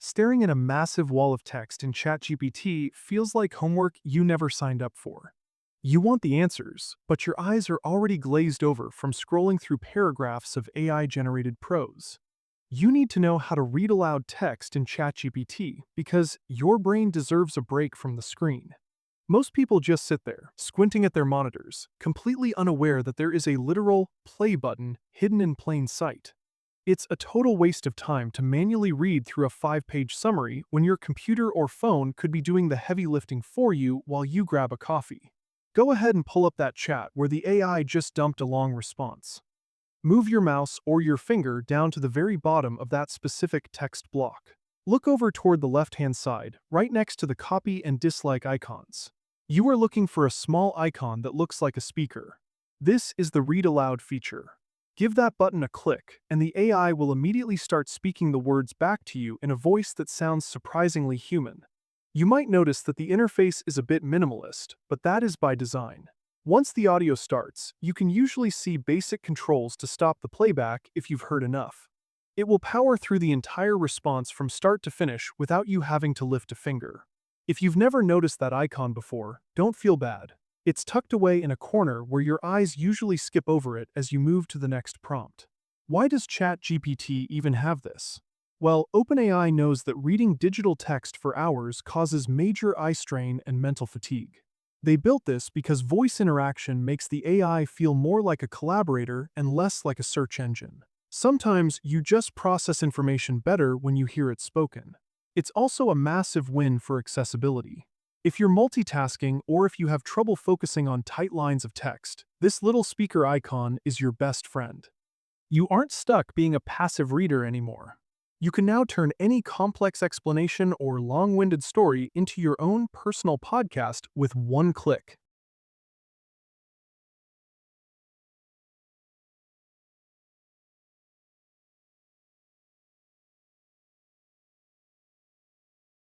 Staring at a massive wall of text in ChatGPT feels like homework you never signed up for. You want the answers, but your eyes are already glazed over from scrolling through paragraphs of AI-generated prose. You need to know how to read aloud text in ChatGPT because your brain deserves a break from the screen. Most people just sit there, squinting at their monitors, completely unaware that there is a literal play button hidden in plain sight. It's a total waste of time to manually read through a 5-page summary when your computer or phone could be doing the heavy lifting for you while you grab a coffee. Go ahead and pull up that chat where the AI just dumped a long response. Move your mouse or your finger down to the very bottom of that specific text block. Look over toward the left-hand side, right next to the copy and dislike icons. You are looking for a small icon that looks like a speaker. This is the Read Aloud feature. Give that button a click, and the AI will immediately start speaking the words back to you in a voice that sounds surprisingly human. You might notice that the interface is a bit minimalist, but that is by design. Once the audio starts, you can usually see basic controls to stop the playback if you've heard enough. It will power through the entire response from start to finish without you having to lift a finger. If you've never noticed that icon before, don't feel bad. It's tucked away in a corner where your eyes usually skip over it as you move to the next prompt. Why does ChatGPT even have this? Well, OpenAI knows that reading digital text for hours causes major eye strain and mental fatigue. They built this because voice interaction makes the AI feel more like a collaborator and less like a search engine. Sometimes you just process information better when you hear it spoken. It's also a massive win for accessibility. If you're multitasking or if you have trouble focusing on tight lines of text, this little speaker icon is your best friend. You aren't stuck being a passive reader anymore. You can now turn any complex explanation or long-winded story into your own personal podcast with one click.